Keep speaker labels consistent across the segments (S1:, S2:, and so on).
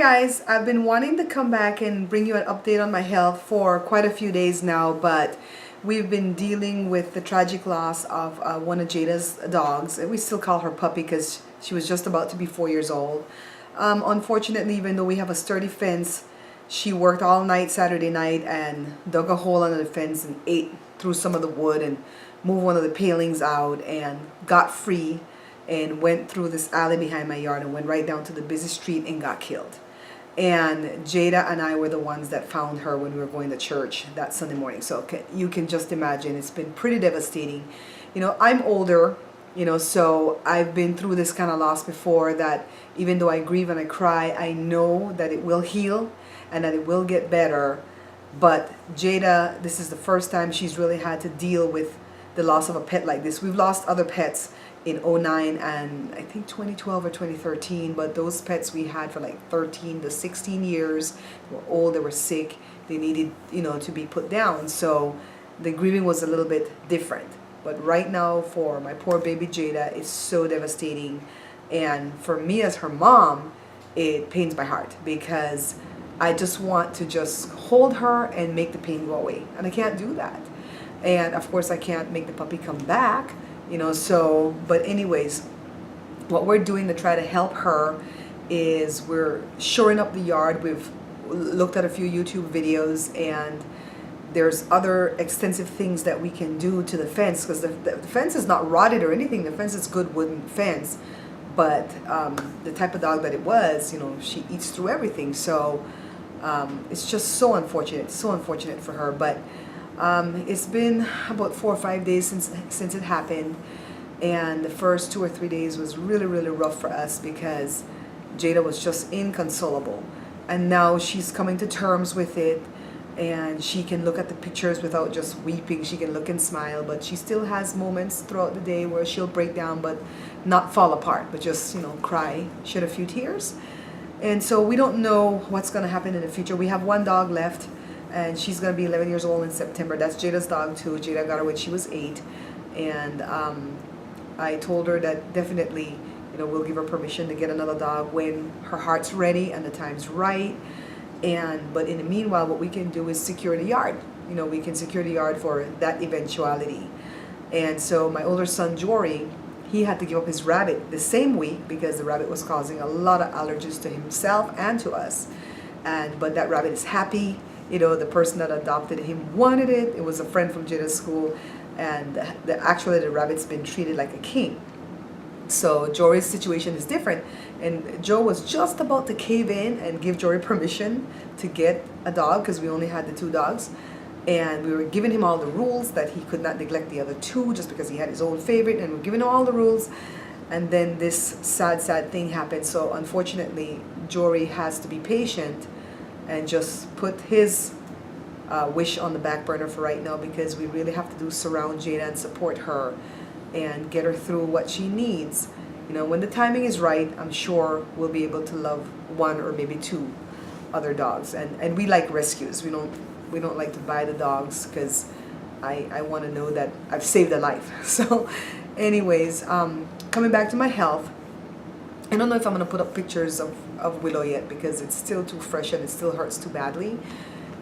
S1: guys, I've been wanting to come back and bring you an update on my health for quite a few days now, but we've been dealing with the tragic loss of one of Jada's dogs. We still call her Puppy because she was just about to be 4 years old. Unfortunately, even though we have a sturdy fence, she worked all night Saturday night and dug a hole under the fence and ate through some of the wood and moved one of the palings out and got free and went through this alley behind my yard and went right down to the busy street and got killed. And Jada and I were the ones that found her when we were going to church that Sunday morning. So you can just imagine, it's been pretty devastating. You know, I'm older, so I've been through this kind of loss before, that even though I grieve and I cry, I know that it will heal and that it will get better. But Jada, this is the first time she's really had to deal with the loss of a pet like this. We've lost other pets in '09 and I think 2012 or 2013, but those pets we had for like 13 to 16 years. They were old, they were sick, they needed, to be put down. So the grieving was a little bit different. But right now for my poor baby Jada, it's so devastating. And for me as her mom, it pains my heart because I just want to just hold her and make the pain go away. And I can't do that. And of course I can't make the puppy come back, but anyways, what we're doing to try to help her is we're shoring up the yard. We've looked at a few YouTube videos, and there's other extensive things that we can do to the fence, because the fence is not rotted or anything. The fence is good wooden fence, but the type of dog that it was, she eats through everything. So it's just so unfortunate for her. But it's been about 4 or 5 days since it happened, and the first 2 or 3 days was really rough for us because Jada was just inconsolable, and now she's coming to terms with it, and she can look at the pictures without just weeping. She can look and smile, but she still has moments throughout the day where she'll break down, but not fall apart, but just cry, shed a few tears. And so we don't know what's going to happen in the future. We have one dog left, and she's going to be 11 years old in September. That's Jada's dog too. Jada got her when she was 8. And I told her that definitely, we'll give her permission to get another dog when her heart's ready and the time's right. But in the meanwhile, what we can do is secure the yard. We can secure the yard for that eventuality. And so my older son, Jory, he had to give up his rabbit the same week because the rabbit was causing a lot of allergies to himself and to us. But that rabbit is happy. The person that adopted him wanted it. It was a friend from Jada's school, and actually the rabbit's been treated like a king. So Jory's situation is different, and Joe was just about to cave in and give Jory permission to get a dog because we only had the 2 dogs, and we were giving him all the rules that he could not neglect the other 2 just because he had his own favorite, and we're giving him all the rules. And then this sad thing happened. So unfortunately, Jory has to be patient and just put his wish on the back burner for right now, because we really have to surround Jada and support her and get her through what she needs. When the timing is right, I'm sure we'll be able to love 1 or maybe 2 other dogs. And we like rescues. We don't like to buy the dogs because I want to know that I've saved a life. So anyways, coming back to my health, I don't know if I'm going to put up pictures of Willow yet because it's still too fresh and it still hurts too badly.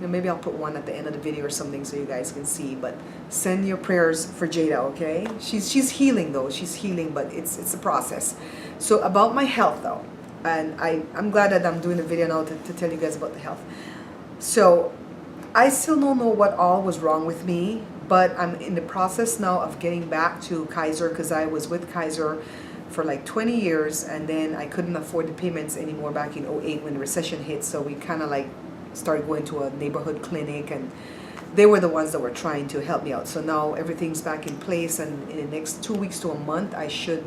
S1: Maybe I'll put one at the end of the video or something so you guys can see. But send your prayers for Jada, okay? She's healing though. She's healing, but it's a process. So about my health though, and I'm glad that I'm doing a video now to tell you guys about the health. So I still don't know what all was wrong with me, but I'm in the process now of getting back to Kaiser, because I was with Kaiser for like 20 years, and then I couldn't afford the payments anymore back in '08 when the recession hit. So we kind of like started going to a neighborhood clinic, and they were the ones that were trying to help me out. So now everything's back in place, and in the next 2 weeks to a month I should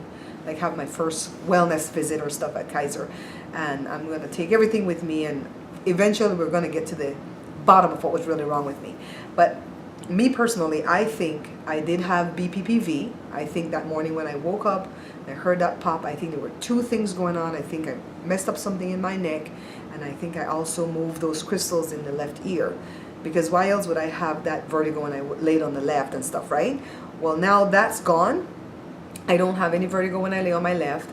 S1: like have my first wellness visit or stuff at Kaiser, and I'm going to take everything with me, and eventually we're going to get to the bottom of what was really wrong with me. But me personally, I think I did have BPPV. I think that morning when I woke up and I heard that pop, I think there were 2 things going on. I think I messed up something in my neck, and I think I also moved those crystals in the left ear, because why else would I have that vertigo when I laid on the left and stuff, right? Well, now that's gone. I don't have any vertigo when I lay on my left.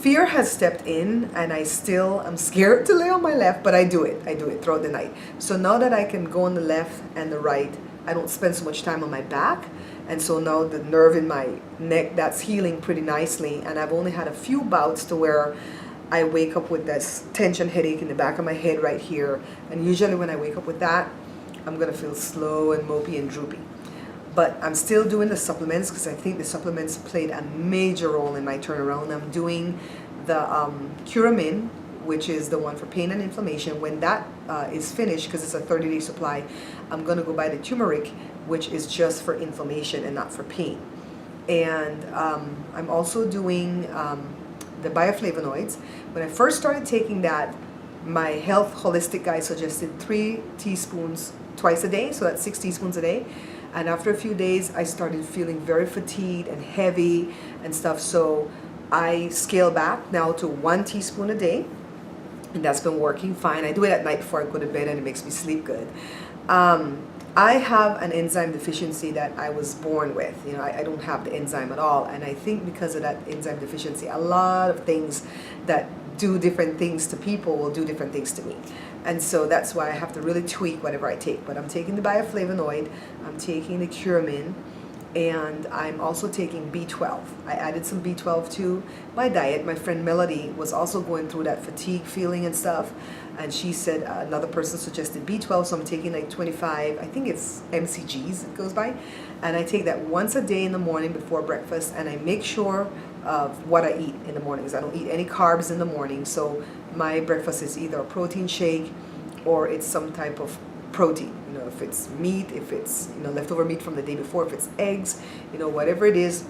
S1: fear has stepped in, and I'm scared to lay on my left, but I do it throughout the night. So now that I can go on the left and the right, I don't spend so much time on my back, and so now the nerve in my neck, that's healing pretty nicely. And I've only had a few bouts to where I wake up with this tension headache in the back of my head right here, and usually when I wake up with that, I'm gonna feel slow and mopey and droopy. But I'm still doing the supplements because I think the supplements played a major role in my turnaround. I'm doing the Curamin, which is the one for pain and inflammation. When that is finished, because it's a 30-day supply, I'm going to go buy the turmeric, which is just for inflammation and not for pain. And I'm also doing the bioflavonoids. When I first started taking that, my health holistic guy suggested 3 teaspoons twice a day, so that's 6 teaspoons a day. And after a few days, I started feeling very fatigued and heavy and stuff. So I scaled back now to 1 teaspoon a day, and that's been working fine. I do it at night before I go to bed, and it makes me sleep good. I have an enzyme deficiency that I was born with. You know, I don't have the enzyme at all, and I think because of that enzyme deficiency, a lot of things that do different things to people will do different things to me. And so that's why I have to really tweak whatever I take. But I'm taking the bioflavonoid, I'm taking the Curamin, and I'm also taking B12. I added some B12 to my diet. My friend Melody was also going through that fatigue feeling and stuff, and she said another person suggested B12, so I'm taking like 25, I think it's mcgs it goes by, and I take that once a day in the morning before breakfast, and I make sure of what I eat in the mornings. I don't eat any carbs in the morning, so my breakfast is either a protein shake or it's some type of protein. You know, if it's meat, if it's, you know, leftover meat from the day before, if it's eggs, you know, whatever it is.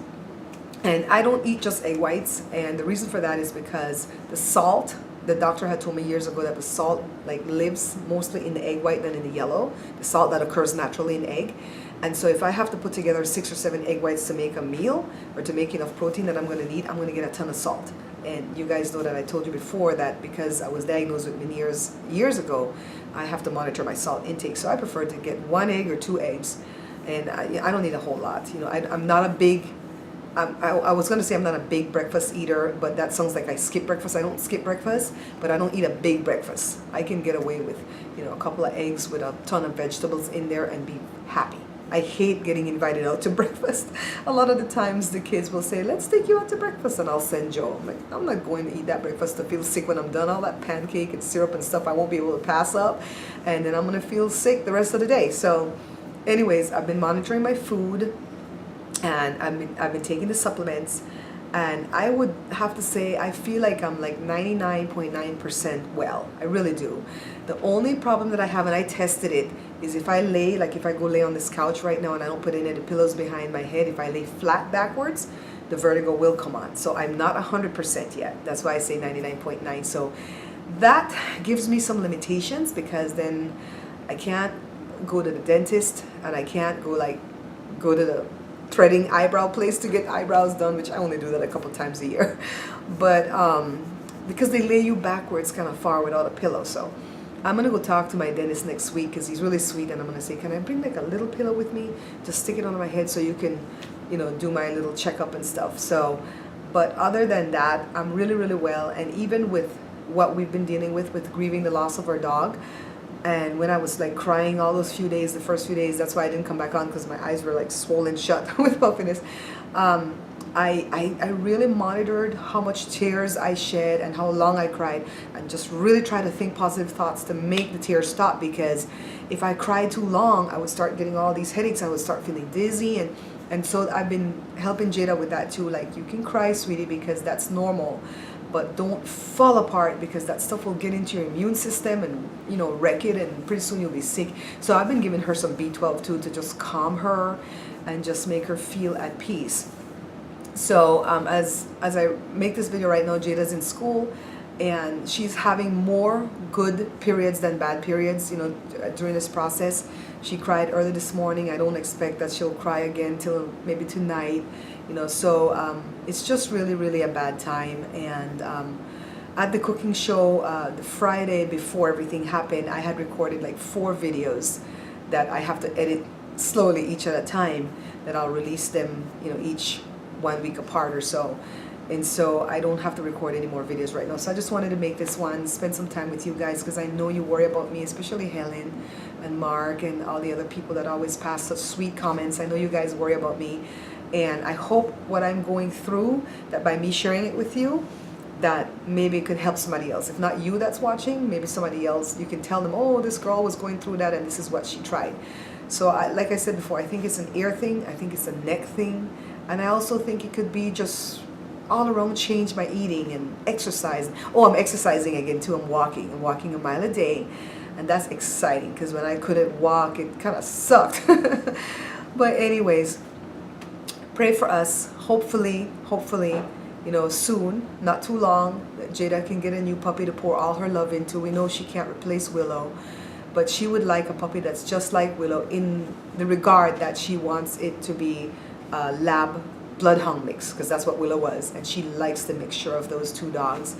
S1: And I don't eat just egg whites, and the reason for that is because the salt, the doctor had told me years ago that the salt like lives mostly in the egg white than in the yellow, the salt that occurs naturally in egg. And so if I have to put together 6 or 7 egg whites to make a meal or to make enough protein that I'm going to need, I'm going to get a ton of salt. And you guys know that I told you before that because I was diagnosed with Meniere's years ago, I have to monitor my salt intake. So I prefer to get 1 egg or 2 eggs, and I don't need a whole lot. You know, I'm not a big, I was going to say I'm not a big breakfast eater, but that sounds like I skip breakfast. I don't skip breakfast, but I don't eat a big breakfast. I can get away with, you know, a couple of eggs with a ton of vegetables in there and be happy. I hate getting invited out to breakfast. A lot of the times the kids will say, let's take you out to breakfast, and I'll send Joe. I'm like, I'm not going to eat that breakfast to feel sick when I'm done. All that pancake and syrup and stuff I won't be able to pass up, and then I'm going to feel sick the rest of the day. So anyways, I've been monitoring my food, and I've been taking the supplements, and I would have to say I feel like I'm like 99.9% well. I really do. The only problem that I have, and I tested it, is if I lay, like if I go lay on this couch right now and I don't put any of the pillows behind my head, if I lay flat backwards, the vertigo will come on. So I'm not 100% yet. That's why I say 99.9. So that gives me some limitations, because then I can't go to the dentist, and I can't go to the threading eyebrow place to get eyebrows done, which I only do that a couple times a year. But because they lay you backwards kind of far without a pillow. So I'm going to go talk to my dentist next week because he's really sweet, and I'm going to say, can I bring like a little pillow with me? Just stick it on my head so you can, you know, do my little checkup and stuff. So, but other than that, I'm really, really well. And even with what we've been dealing with grieving the loss of our dog, and when I was like crying all those few days, the first few days, that's why I didn't come back on, because my eyes were like swollen shut with puffiness. I really monitored how much tears I shed and how long I cried, and just really try to think positive thoughts to make the tears stop, because if I cried too long, I would start getting all these headaches. I would start feeling dizzy, and so I've been helping Jada with that too. Like, you can cry, sweetie, because that's normal, but don't fall apart, because that stuff will get into your immune system and, you know, wreck it, and pretty soon you'll be sick. So I've been giving her some B12 too, to just calm her and just make her feel at peace. So as I make this video right now, Jada's in school, and she's having more good periods than bad periods, you know, during this process. She cried early this morning. I don't expect that she'll cry again till maybe tonight, you know. So it's just really, really a bad time. And at the cooking show, the Friday before everything happened, I had recorded like 4 videos that I have to edit slowly each at a time, that I'll release them, you know, each 1 week apart or so. And so I don't have to record any more videos right now. So I just wanted to make this one, spend some time with you guys, because I know you worry about me, especially Helen and Mark and all the other people that always pass such sweet comments. I know you guys worry about me, and I hope what I'm going through, that by me sharing it with you, that maybe it could help somebody else. If not you that's watching, maybe somebody else, you can tell them, oh, this girl was going through that and this is what she tried. So like I said before, I think it's an ear thing, I think it's a neck thing, and I also think it could be just all around change by eating and exercise. Oh, I'm exercising again too. I'm walking a mile a day, and that's exciting, because when I couldn't walk, it kind of sucked. But anyways, pray for us. Hopefully, you know, soon, not too long, that Jada can get a new puppy to pour all her love into. We know she can't replace Willow, but she would like a puppy that's just like Willow, in the regard that she wants it to be a lab bloodhound mix, because that's what Willow was, and she likes the mixture of those two dogs.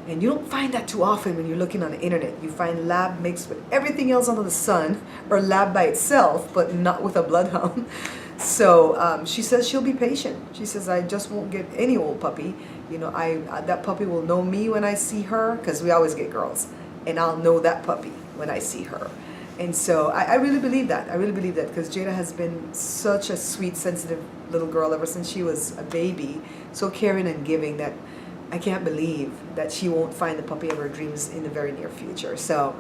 S1: And you don't find that too often when you're looking on the internet. You find lab mixed with everything else under the sun, or lab by itself, but not with a bloodhound. So she says she'll be patient. She says, I just won't get any old puppy. You know, that puppy will know me when I see her, because we always get girls, and I'll know that puppy when I see her. And so I really believe that. I really believe that, because Jada has been such a sweet, sensitive little girl ever since she was a baby, so caring and giving, that I can't believe that she won't find the puppy of her dreams in the very near future. So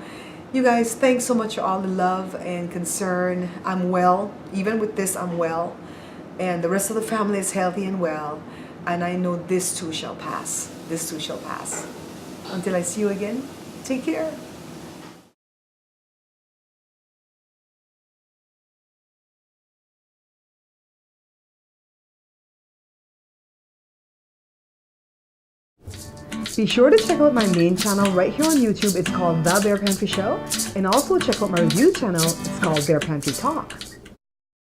S1: you guys, thanks so much for all the love and concern. I'm well. Even with this, I'm well. And the rest of the family is healthy and well. And I know this too shall pass. This too shall pass. Until I see you again, take care. Be sure to check out my main channel right here on YouTube. It's called The Bear Pantry Show. And also check out my review channel. It's called Bear Pantry Talk.